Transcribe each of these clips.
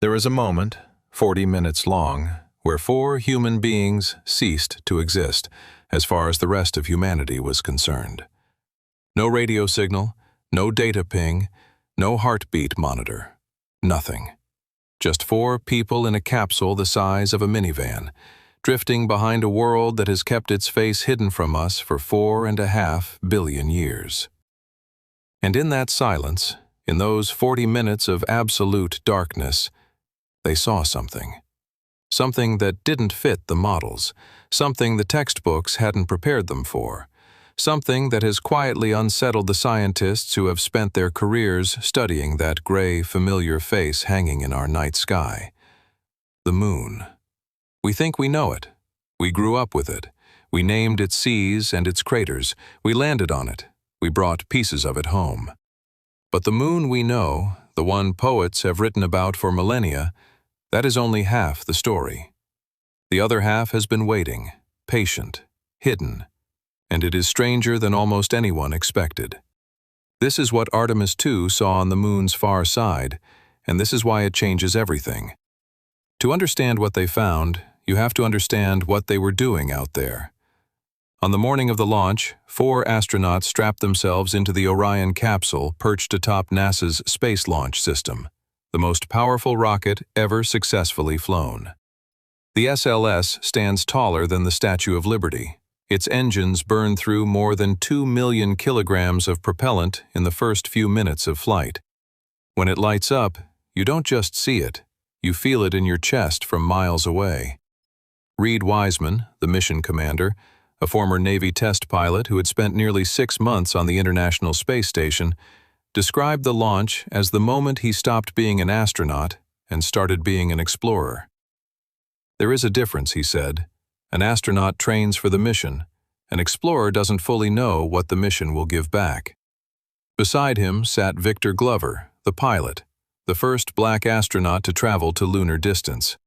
There is a moment, 40 minutes long, where 4 human beings ceased to exist as far as the rest of humanity was concerned. No radio signal, no data ping, no heartbeat monitor, nothing. Just 4 people in a capsule the size of a minivan, drifting behind a world that has kept its face hidden from us for 4.5 billion years. And in that silence, in those 40 minutes of absolute darkness, they saw something. Something that didn't fit the models, something the textbooks hadn't prepared them for, something that has quietly unsettled the scientists who have spent their careers studying that gray, familiar face hanging in our night sky. The moon. We think we know it. We grew up with it. We named its seas and its craters. We landed on it. We brought pieces of it home. But the moon we know, the one poets have written about for millennia, that is only half the story. The other half has been waiting, patient, hidden, and it is stranger than almost anyone expected. This is what Artemis II saw on the moon's far side, and this is why it changes everything. To understand what they found, you have to understand what they were doing out there. On the morning of the launch, 4 astronauts strapped themselves into the Orion capsule perched atop NASA's Space Launch System, the most powerful rocket ever successfully flown. The SLS stands taller than the Statue of Liberty. Its engines burn through more than 2 million kilograms of propellant in the first few minutes of flight. When it lights up, you don't just see it, you feel it in your chest from miles away. Reid Wiseman, the mission commander, a former Navy test pilot who had spent nearly 6 months on the International Space Station, described the launch as the moment he stopped being an astronaut and started being an explorer. There is a difference, he said. An astronaut trains for the mission. An explorer doesn't fully know what the mission will give back. Beside him sat Victor Glover, the pilot, the first black astronaut to travel to lunar distance.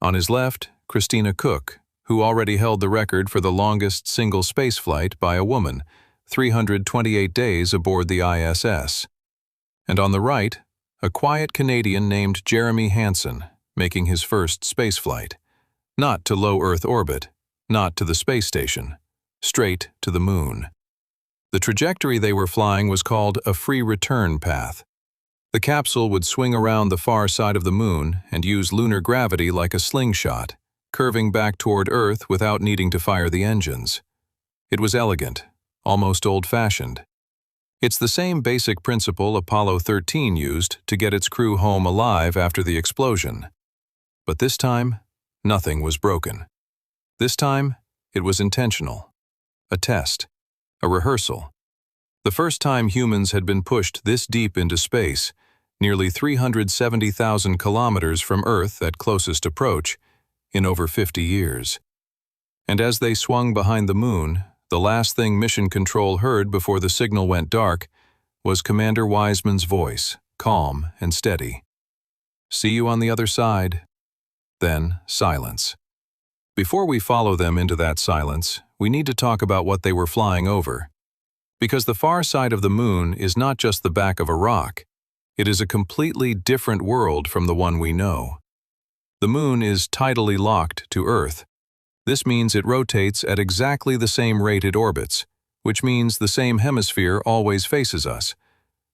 On his left, Christina Koch, who already held the record for the longest single spaceflight by a woman, 328 days aboard the ISS. And on the right, a quiet Canadian named Jeremy Hansen, making his first spaceflight. Not to low Earth orbit, not to the space station, straight to the moon. The trajectory they were flying was called a free return path. The capsule would swing around the far side of the moon and use lunar gravity like a slingshot, curving back toward Earth without needing to fire the engines. It was elegant, almost old-fashioned. It's the same basic principle Apollo 13 used to get its crew home alive after the explosion. But this time, nothing was broken. This time, it was intentional. A test. A rehearsal. The first time humans had been pushed this deep into space, nearly 370,000 kilometers from Earth at closest approach, in over 50 years. And as they swung behind the moon, the last thing Mission Control heard before the signal went dark was Commander Wiseman's voice, calm and steady. "See you on the other side." Then silence. Before we follow them into that silence, we need to talk about what they were flying over. Because the far side of the moon is not just the back of a rock. It is a completely different world from the one we know. The moon is tidally locked to Earth. This means it rotates at exactly the same rate it orbits, which means the same hemisphere always faces us.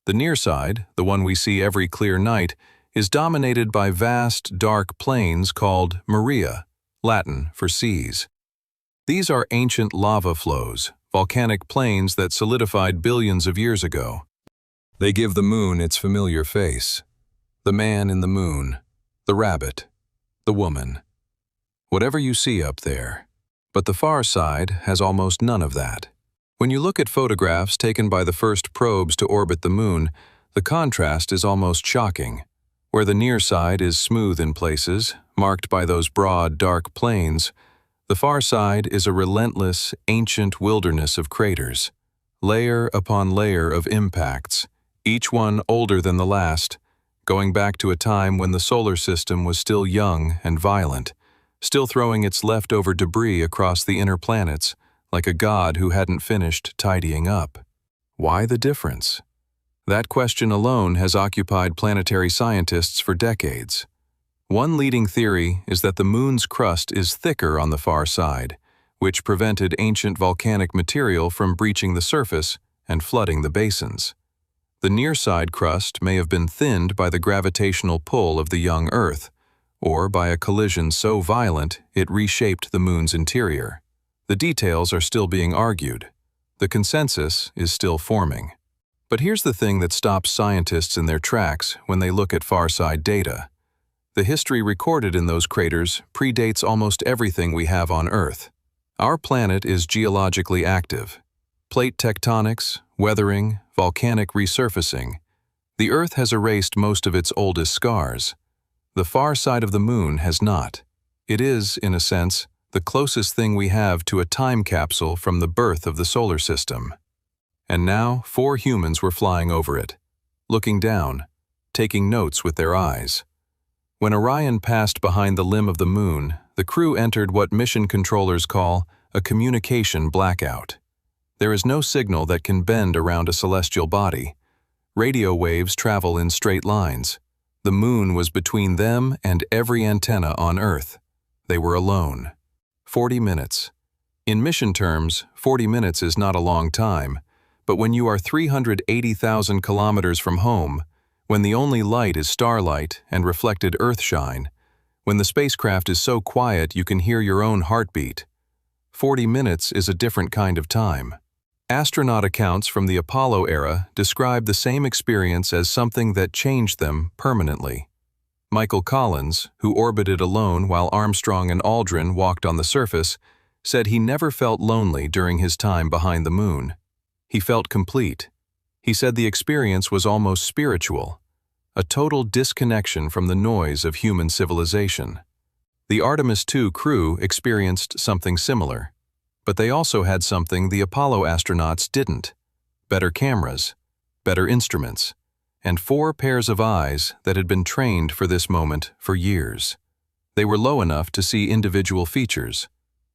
The near side, the one we see every clear night, is dominated by vast, dark plains called Maria, Latin for seas. These are ancient lava flows, volcanic plains that solidified billions of years ago. They give the moon its familiar face. The man in the moon, the rabbit, the woman. Whatever you see up there. But the far side has almost none of that. When you look at photographs taken by the first probes to orbit the moon, the contrast is almost shocking. Where the near side is smooth in places, marked by those broad, dark plains, the far side is a relentless, ancient wilderness of craters, layer upon layer of impacts, each one older than the last, going back to a time when the solar system was still young and violent, still throwing its leftover debris across the inner planets like a god who hadn't finished tidying up. Why the difference? That question alone has occupied planetary scientists for decades. One leading theory is that the moon's crust is thicker on the far side, which prevented ancient volcanic material from breaching the surface and flooding the basins. The near-side crust may have been thinned by the gravitational pull of the young Earth, or by a collision so violent it reshaped the moon's interior. The details are still being argued. The consensus is still forming. But here's the thing that stops scientists in their tracks when they look at far-side data. The history recorded in those craters predates almost everything we have on Earth. Our planet is geologically active. Plate tectonics, weathering, volcanic resurfacing. The Earth has erased most of its oldest scars. The far side of the moon has not. It is, in a sense, the closest thing we have to a time capsule from the birth of the solar system. And now 4 humans were flying over it, looking down, taking notes with their eyes. When Orion passed behind the limb of the moon, the crew entered what mission controllers call a communication blackout. There is no signal that can bend around a celestial body. Radio waves travel in straight lines. The moon was between them and every antenna on Earth. They were alone. 40 minutes. In mission terms, 40 minutes is not a long time, but when you are 380,000 kilometers from home, when the only light is starlight and reflected Earthshine, when the spacecraft is so quiet you can hear your own heartbeat, 40 minutes is a different kind of time. Astronaut accounts from the Apollo era describe the same experience as something that changed them permanently. Michael Collins, who orbited alone while Armstrong and Aldrin walked on the surface, said he never felt lonely during his time behind the moon. He felt complete. He said the experience was almost spiritual, a total disconnection from the noise of human civilization. The Artemis II crew experienced something similar, but they also had something the Apollo astronauts didn't: better cameras, better instruments, and 4 pairs of eyes that had been trained for this moment for years. They were low enough to see individual features,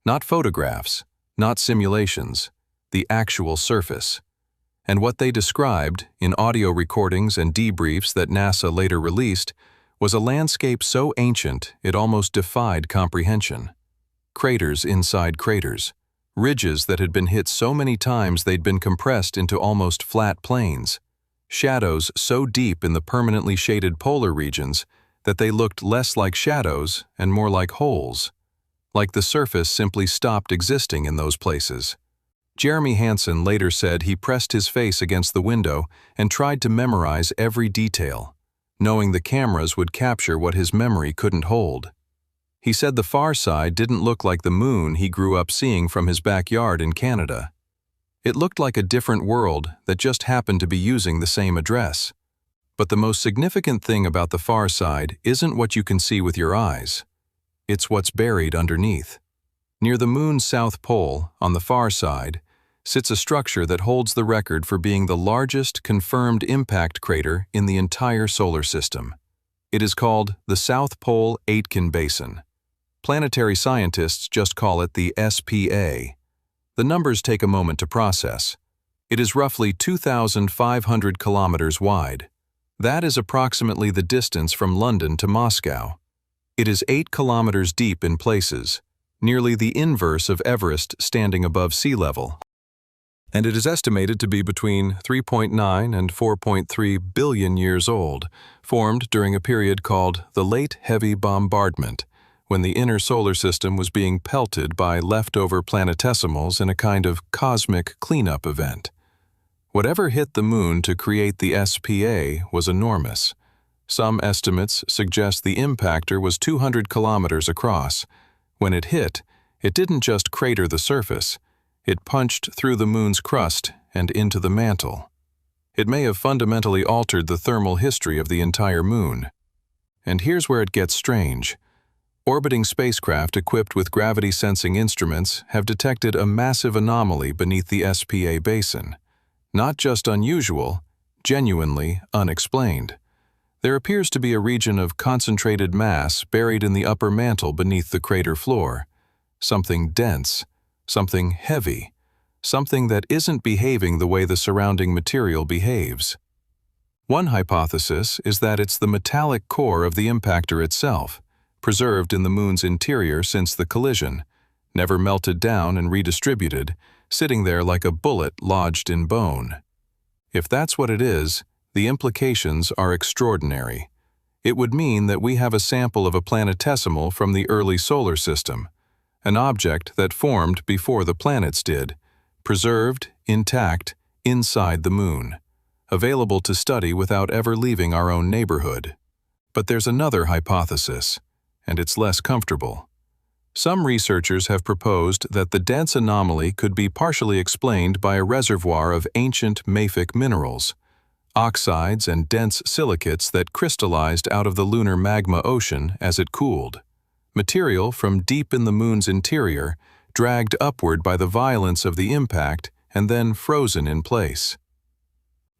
not photographs, not simulations, the actual surface. And what they described, in audio recordings and debriefs that NASA later released, was a landscape so ancient it almost defied comprehension. Craters inside craters, ridges that had been hit so many times they'd been compressed into almost flat plains, shadows so deep in the permanently shaded polar regions that they looked less like shadows and more like holes, like the surface simply stopped existing in those places. Jeremy Hansen later said he pressed his face against the window and tried to memorize every detail, knowing the cameras would capture what his memory couldn't hold. He said the far side didn't look like the moon he grew up seeing from his backyard in Canada. It looked like a different world that just happened to be using the same address. But the most significant thing about the far side isn't what you can see with your eyes. It's what's buried underneath. Near the moon's south pole, on the far side, sits a structure that holds the record for being the largest confirmed impact crater in the entire solar system. It is called the South Pole-Aitken Basin. Planetary scientists just call it the SPA. The numbers take a moment to process. It is roughly 2,500 kilometers wide. That is approximately the distance from London to Moscow. It is 8 kilometers deep in places, nearly the inverse of Everest standing above sea level. And it is estimated to be between 3.9 and 4.3 billion years old, formed during a period called the Late Heavy Bombardment, when the inner solar system was being pelted by leftover planetesimals in a kind of cosmic cleanup event. Whatever hit the moon to create the SPA was enormous. Some estimates suggest the impactor was 200 kilometers across. When it hit, it didn't just crater the surface. It punched through the moon's crust and into the mantle. It may have fundamentally altered the thermal history of the entire moon. And here's where it gets strange. Orbiting spacecraft equipped with gravity-sensing instruments have detected a massive anomaly beneath the SPA basin. Not just unusual, genuinely unexplained. There appears to be a region of concentrated mass buried in the upper mantle beneath the crater floor. Something dense. Something heavy, something that isn't behaving the way the surrounding material behaves. One hypothesis is that it's the metallic core of the impactor itself. preserved in the moon's interior since the collision, never melted down and redistributed, sitting there like a bullet lodged in bone. If that's what it is, the implications are extraordinary. It would mean that we have a sample of a planetesimal from the early solar system, an object that formed before the planets did, preserved, intact, inside the moon, available to study without ever leaving our own neighborhood. But there's another hypothesis, and it's less comfortable. Some researchers have proposed that the dense anomaly could be partially explained by a reservoir of ancient mafic minerals, oxides and dense silicates that crystallized out of the lunar magma ocean as it cooled. Material from deep in the moon's interior, dragged upward by the violence of the impact and then frozen in place.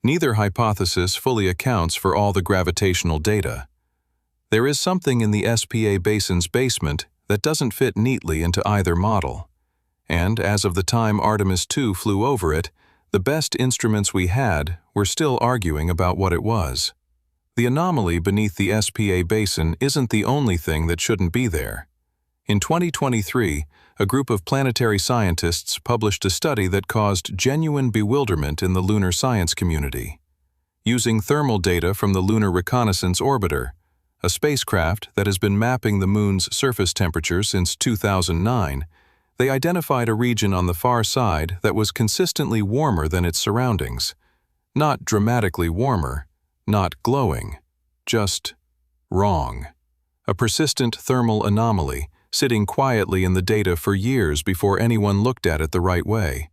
Neither hypothesis fully accounts for all the gravitational data. There is something in the SPA basin's basement that doesn't fit neatly into either model. And as of the time Artemis II flew over it, the best instruments we had were still arguing about what it was. The anomaly beneath the SPA basin isn't the only thing that shouldn't be there. In 2023, a group of planetary scientists published a study that caused genuine bewilderment in the lunar science community. Using thermal data from the Lunar Reconnaissance Orbiter, a spacecraft that has been mapping the moon's surface temperature since 2009, they identified a region on the far side that was consistently warmer than its surroundings. Not dramatically warmer, not glowing, just wrong. A persistent thermal anomaly, sitting quietly in the data for years before anyone looked at it the right way.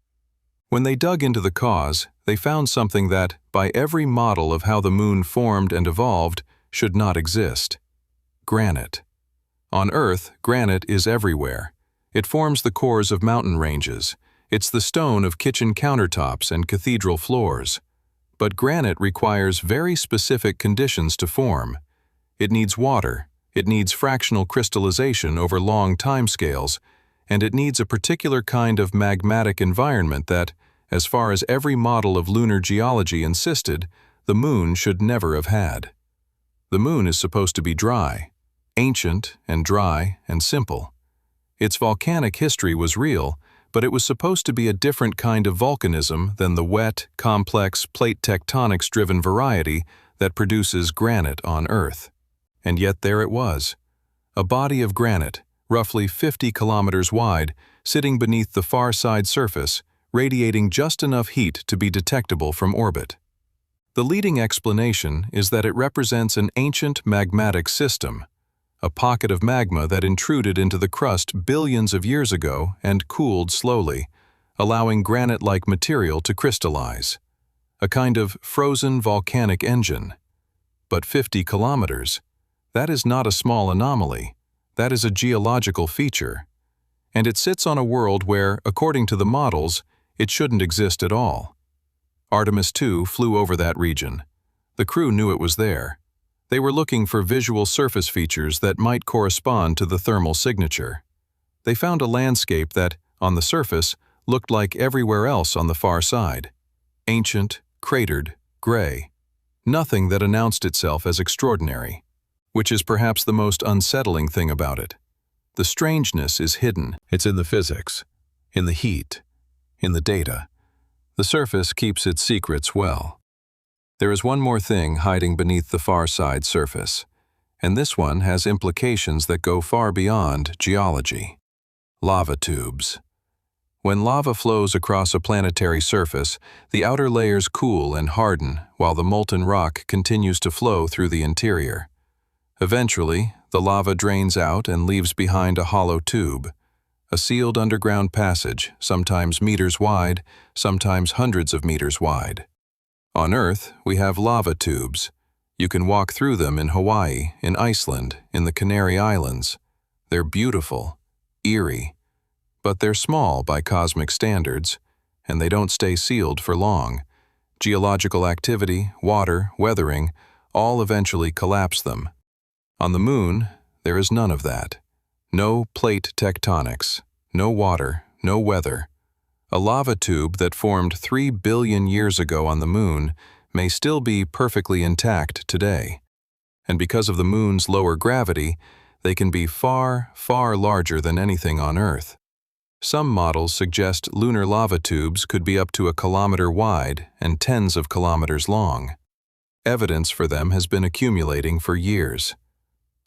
When they dug into the cause, they found something that, by every model of how the moon formed and evolved, should not exist. Granite. On Earth, granite is everywhere. It forms the cores of mountain ranges. It's the stone of kitchen countertops and cathedral floors. But granite requires very specific conditions to form. It needs water, it needs fractional crystallization over long timescales, and it needs a particular kind of magmatic environment that, as far as every model of lunar geology insisted, the moon should never have had. The moon is supposed to be dry, ancient and dry and simple. Its volcanic history was real, but it was supposed to be a different kind of volcanism than the wet, complex, plate tectonics-driven variety that produces granite on Earth. And yet there it was, a body of granite, roughly 50 kilometers wide, sitting beneath the far side surface, radiating just enough heat to be detectable from orbit. The leading explanation is that it represents an ancient magmatic system, a pocket of magma that intruded into the crust billions of years ago and cooled slowly, allowing granite-like material to crystallize. A kind of frozen volcanic engine. But 50 kilometers, that is not a small anomaly. That is a geological feature. And it sits on a world where, according to the models, it shouldn't exist at all. Artemis II flew over that region. The crew knew it was there. They were looking for visual surface features that might correspond to the thermal signature. They found a landscape that, on the surface, looked like everywhere else on the far side. Ancient, cratered, gray. Nothing that announced itself as extraordinary, which is perhaps the most unsettling thing about it. The strangeness is hidden. It's in the physics, in the heat, in the data. The surface keeps its secrets well. There is one more thing hiding beneath the far side surface, and this one has implications that go far beyond geology. Lava tubes. When lava flows across a planetary surface, the outer layers cool and harden while the molten rock continues to flow through the interior. Eventually, the lava drains out and leaves behind a hollow tube, a sealed underground passage, sometimes meters wide, sometimes hundreds of meters wide. On Earth, we have lava tubes. You can walk through them in Hawaii, in Iceland, in the Canary Islands. They're beautiful, eerie, but they're small by cosmic standards, and they don't stay sealed for long. Geological activity, water, weathering, all eventually collapse them. On the moon, there is none of that. No plate tectonics, no water, no weather. A lava tube that formed 3 billion years ago on the moon may still be perfectly intact today. And because of the moon's lower gravity, they can be far, far larger than anything on Earth. Some models suggest lunar lava tubes could be up to 1 kilometer wide and tens of kilometers long. Evidence for them has been accumulating for years.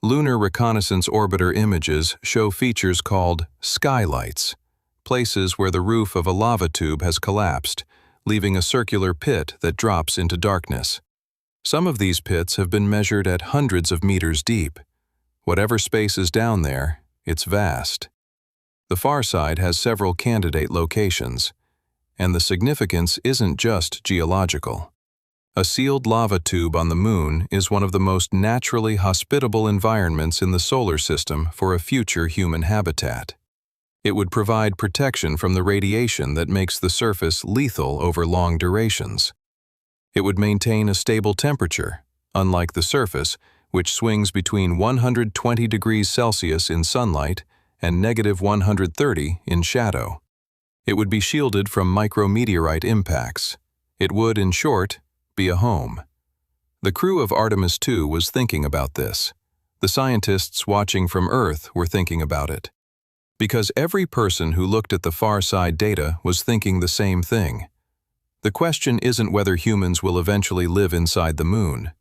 Lunar Reconnaissance Orbiter images show features called skylights, places where the roof of a lava tube has collapsed, leaving a circular pit that drops into darkness. Some of these pits have been measured at hundreds of meters deep. Whatever space is down there, it's vast. The far side has several candidate locations, and the significance isn't just geological. A sealed lava tube on the Moon is one of the most naturally hospitable environments in the solar system for a future human habitat. It would provide protection from the radiation that makes the surface lethal over long durations. It would maintain a stable temperature, unlike the surface, which swings between 120 degrees Celsius in sunlight and -130 in shadow. It would be shielded from micrometeorite impacts. It would, in short, be a home. The crew of Artemis II was thinking about this. The scientists watching from Earth were thinking about it. Because every person who looked at the far side data was thinking the same thing. The question isn't whether humans will eventually live inside the Moon.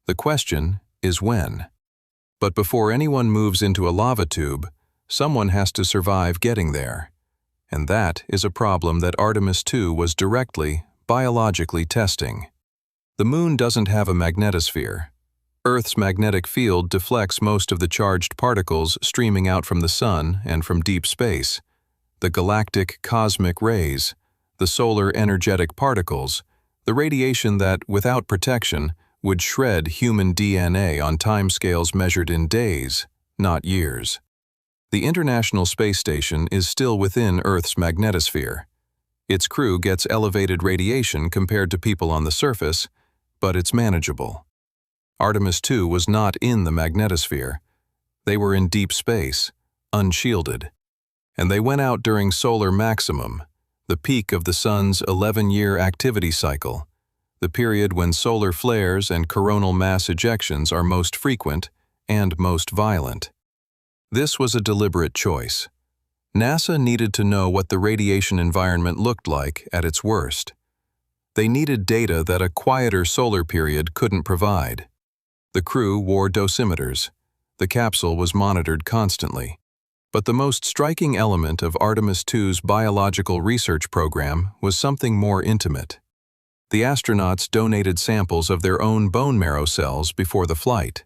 The question is when. But before anyone moves into a lava tube, someone has to survive getting there. And that is a problem that Artemis II was directly, biologically testing. The Moon doesn't have a magnetosphere. Earth's magnetic field deflects most of the charged particles streaming out from the Sun and from deep space. The galactic cosmic rays, the solar energetic particles, the radiation that, without protection, would shred human DNA on timescales measured in days, not years. The International Space Station is still within Earth's magnetosphere. Its crew gets elevated radiation compared to people on the surface, but it's manageable. Artemis II was not in the magnetosphere. They were in deep space, unshielded. And they went out during solar maximum, the peak of the Sun's 11-year activity cycle, the period when solar flares and coronal mass ejections are most frequent and most violent. This was a deliberate choice. NASA needed to know what the radiation environment looked like at its worst. They needed data that a quieter solar period couldn't provide. The crew wore dosimeters. The capsule was monitored constantly. But the most striking element of Artemis II's biological research program was something more intimate. The astronauts donated samples of their own bone marrow cells before the flight.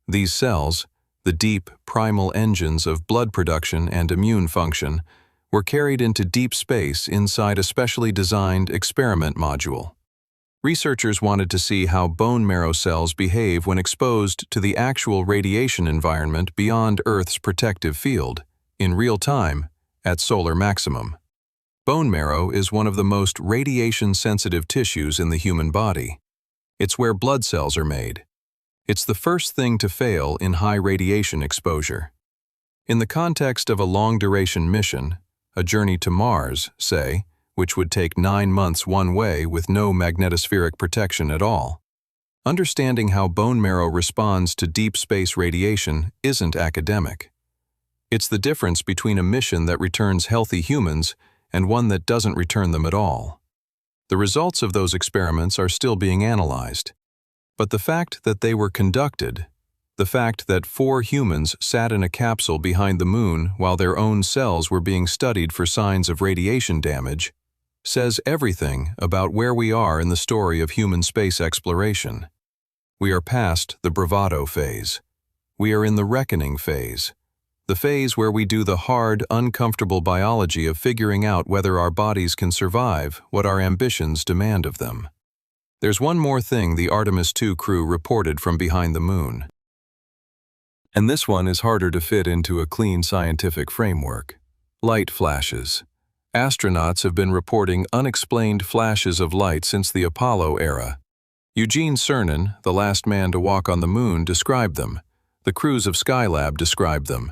These cells, the deep, primal engines of blood production and immune function, were carried into deep space inside a specially designed experiment module. Researchers wanted to see how bone marrow cells behave when exposed to the actual radiation environment beyond Earth's protective field, in real time, at solar maximum. Bone marrow is one of the most radiation-sensitive tissues in the human body. It's where blood cells are made. It's the first thing to fail in high radiation exposure. In the context of a long-duration mission, a journey to Mars, say, which would take 9 months one way with no magnetospheric protection at all. Understanding how bone marrow responds to deep space radiation isn't academic. It's the difference between a mission that returns healthy humans and one that doesn't return them at all. The results of those experiments are still being analyzed. But the fact that they were conducted, the fact that 4 humans sat in a capsule behind the Moon while their own cells were being studied for signs of radiation damage, says everything about where we are in the story of human space exploration. We are past the bravado phase. We are in the reckoning phase, the phase where we do the hard, uncomfortable biology of figuring out whether our bodies can survive what our ambitions demand of them. There's one more thing the Artemis II crew reported from behind the Moon. And this one is harder to fit into a clean scientific framework. Light flashes. Astronauts have been reporting unexplained flashes of light since the Apollo era. Eugene Cernan, the last man to walk on the Moon, described them. The crews of Skylab described them.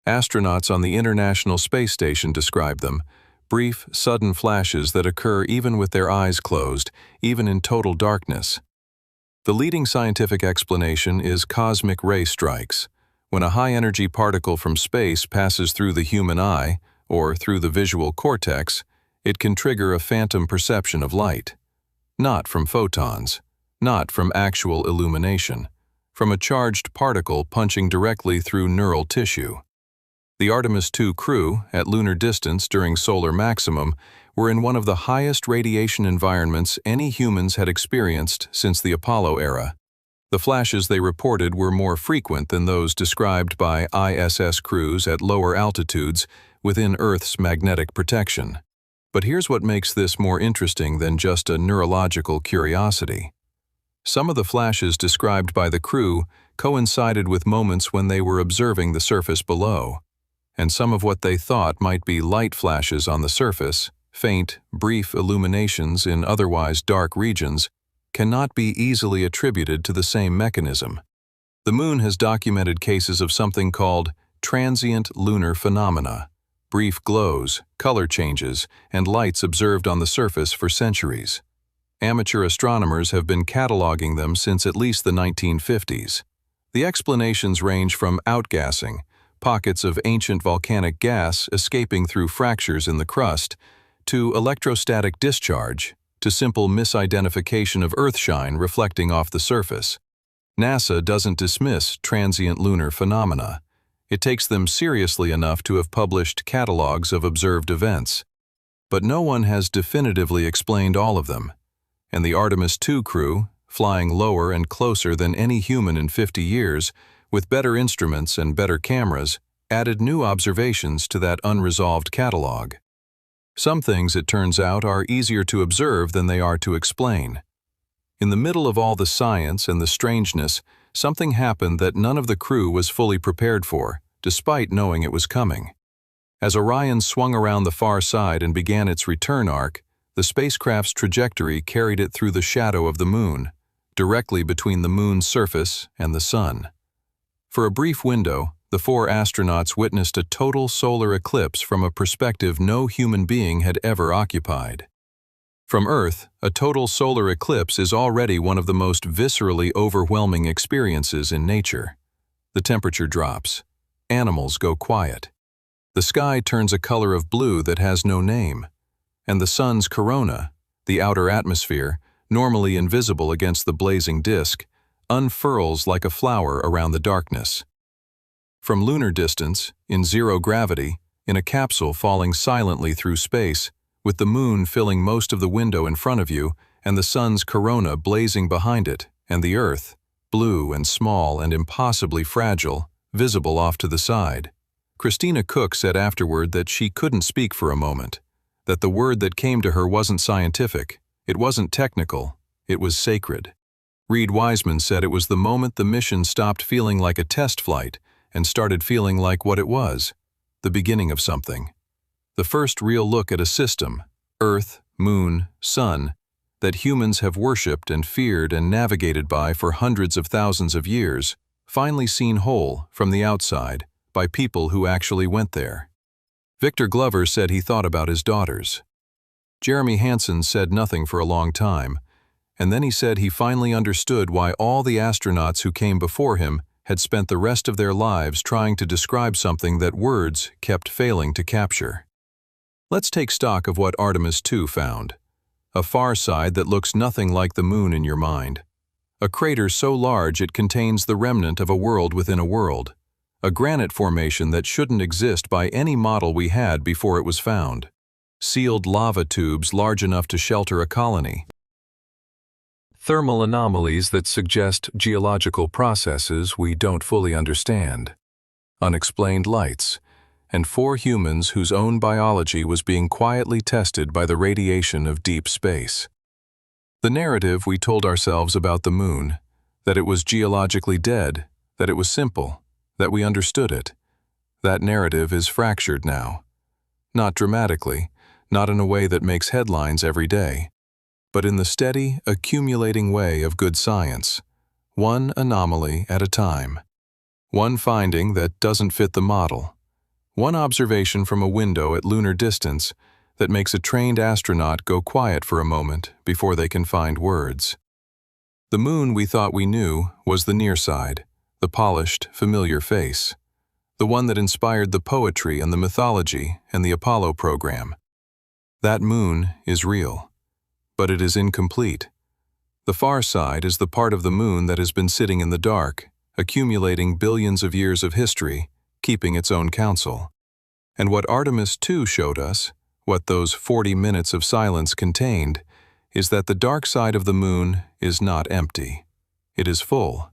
Astronauts on the International Space Station described them. Brief, sudden flashes that occur even with their eyes closed, even in total darkness. The leading scientific explanation is cosmic ray strikes, When a high-energy particle from space passes through the human eye, or through the visual cortex, it can trigger a phantom perception of light. Not from photons, not from actual illumination, from a charged particle punching directly through neural tissue. The Artemis II crew, at lunar distance during solar maximum, were in one of the highest radiation environments any humans had experienced since the Apollo era. The flashes they reported were more frequent than those described by ISS crews at lower altitudes within Earth's magnetic protection. But here's what makes this more interesting than just a neurological curiosity. Some of the flashes described by the crew coincided with moments when they were observing the surface below, and some of what they thought might be light flashes on the surface, faint, brief illuminations in otherwise dark regions, cannot be easily attributed to the same mechanism. The Moon has documented cases of something called transient lunar phenomena, brief glows, color changes, and lights observed on the surface for centuries. Amateur astronomers have been cataloging them since at least the 1950s. The explanations range from outgassing, pockets of ancient volcanic gas escaping through fractures in the crust, to electrostatic discharge, to simple misidentification of earthshine reflecting off the surface. NASA doesn't dismiss transient lunar phenomena. It takes them seriously enough to have published catalogs of observed events. But no one has definitively explained all of them, and the Artemis II crew, flying lower and closer than any human in 50 years, with better instruments and better cameras, added new observations to that unresolved catalog. Some things, it turns out, are easier to observe than they are to explain. In the middle of all the science and the strangeness, something happened that none of the crew was fully prepared for, despite knowing it was coming. As Orion swung around the far side and began its return arc, the spacecraft's trajectory carried it through the shadow of the Moon, directly between the Moon's surface and the Sun. For a brief window, the 4 astronauts witnessed a total solar eclipse from a perspective no human being had ever occupied. From Earth, a total solar eclipse is already one of the most viscerally overwhelming experiences in nature. The temperature drops. Animals go quiet. The sky turns a color of blue that has no name. And the Sun's corona, the outer atmosphere, normally invisible against the blazing disk, unfurls like a flower around the darkness. From lunar distance, in zero gravity, in a capsule falling silently through space, with the Moon filling most of the window in front of you and the Sun's corona blazing behind it, and the Earth, blue and small and impossibly fragile, visible off to the side. Christina Koch said afterward that she couldn't speak for a moment, that the word that came to her wasn't scientific, it wasn't technical, it was sacred. Reid Wiseman said it was the moment the mission stopped feeling like a test flight and started feeling like what it was, the beginning of something. The first real look at a system, Earth, Moon, Sun, that humans have worshipped and feared and navigated by for hundreds of thousands of years, finally seen whole, from the outside, by people who actually went there. Victor Glover said he thought about his daughters. Jeremy Hansen said nothing for a long time, and then he said he finally understood why all the astronauts who came before him had spent the rest of their lives trying to describe something that words kept failing to capture. Let's take stock of what Artemis II found. A far side that looks nothing like the Moon in your mind. A crater so large it contains the remnant of a world within a world. A granite formation that shouldn't exist by any model we had before it was found. Sealed lava tubes large enough to shelter a colony. Thermal anomalies that suggest geological processes we don't fully understand. Unexplained lights. And 4 humans whose own biology was being quietly tested by the radiation of deep space. The narrative we told ourselves about the Moon, that it was geologically dead, that it was simple, that we understood it, that narrative is fractured now. Not dramatically, not in a way that makes headlines every day, but in the steady, accumulating way of good science, one anomaly at a time. One finding that doesn't fit the model. One observation from a window at lunar distance that makes a trained astronaut go quiet for a moment before they can find words. The Moon we thought we knew was the near side, the polished, familiar face, the one that inspired the poetry and the mythology and the Apollo program. That moon is real, but it is incomplete. The far side is the part of the moon that has been sitting in the dark, accumulating billions of years of history, keeping its own counsel. And what Artemis II showed us, what those 40 minutes of silence contained, is that the dark side of the moon is not empty. It is full.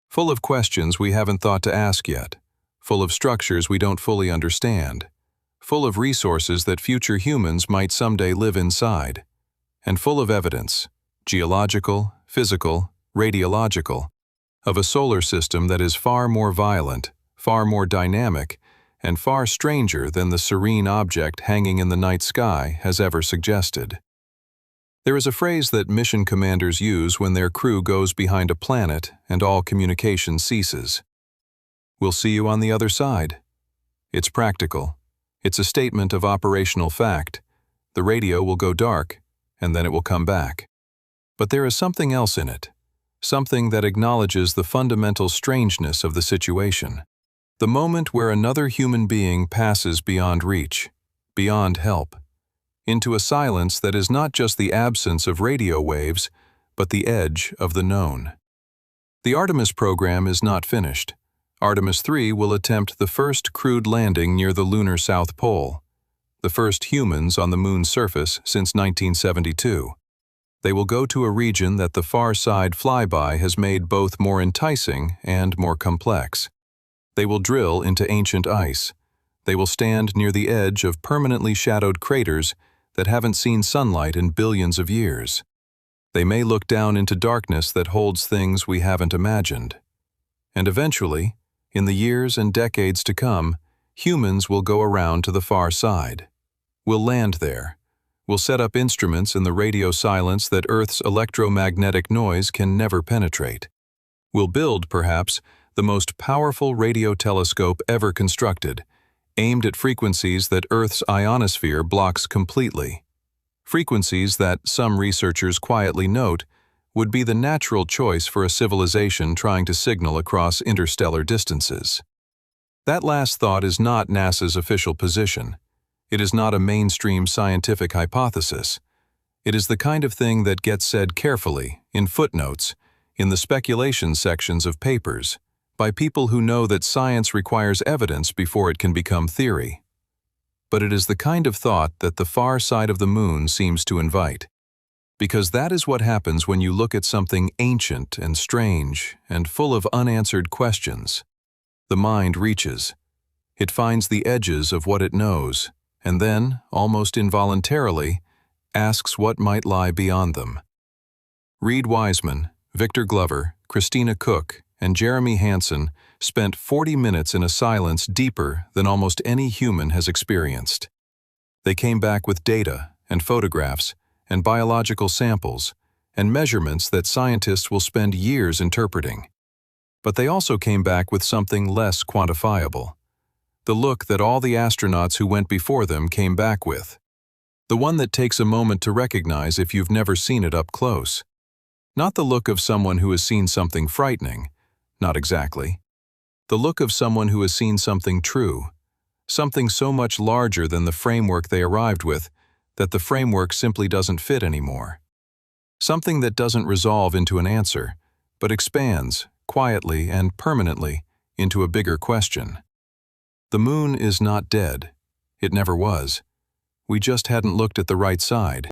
Full of questions we haven't thought to ask yet, full of structures we don't fully understand, full of resources that future humans might someday live inside, and full of evidence, geological, physical, radiological, of a solar system that is far more violent, far more dynamic, and far stranger than the serene object hanging in the night sky has ever suggested. There is a phrase that mission commanders use when their crew goes behind a planet and all communication ceases. "We'll see you on the other side." It's practical. It's a statement of operational fact. The radio will go dark, and then it will come back. But there is something else in it, something that acknowledges the fundamental strangeness of the situation. The moment where another human being passes beyond reach, beyond help, into a silence that is not just the absence of radio waves, but the edge of the known. The Artemis program is not finished. Artemis III will attempt the first crewed landing near the lunar South Pole, the first humans on the moon's surface since 1972. They will go to a region that the far side flyby has made both more enticing and more complex. They will drill into ancient ice. They will stand near the edge of permanently shadowed craters that haven't seen sunlight in billions of years. They may look down into darkness that holds things we haven't imagined. And eventually, in the years and decades to come, humans will go around to the far side. We'll land there. We'll set up instruments in the radio silence that Earth's electromagnetic noise can never penetrate. We'll build, perhaps, the most powerful radio telescope ever constructed, aimed at frequencies that Earth's ionosphere blocks completely. Frequencies that, some researchers quietly note, would be the natural choice for a civilization trying to signal across interstellar distances. That last thought is not NASA's official position. It is not a mainstream scientific hypothesis. It is the kind of thing that gets said carefully, in footnotes, in the speculation sections of papers, by people who know that science requires evidence before it can become theory. But it is the kind of thought that the far side of the moon seems to invite. Because that is what happens when you look at something ancient and strange and full of unanswered questions. The mind reaches. It finds the edges of what it knows, and then, almost involuntarily, asks what might lie beyond them. Reid Wiseman, Victor Glover, Christina Koch, and Jeremy Hansen spent 40 minutes in a silence deeper than almost any human has experienced. They came back with data and photographs and biological samples and measurements that scientists will spend years interpreting. But they also came back with something less quantifiable. The look that all the astronauts who went before them came back with. The one that takes a moment to recognize if you've never seen it up close. Not the look of someone who has seen something frightening. Not exactly. The look of someone who has seen something true, something so much larger than the framework they arrived with that the framework simply doesn't fit anymore. Something that doesn't resolve into an answer, but expands, quietly and permanently, into a bigger question. The moon is not dead. It never was. We just hadn't looked at the right side.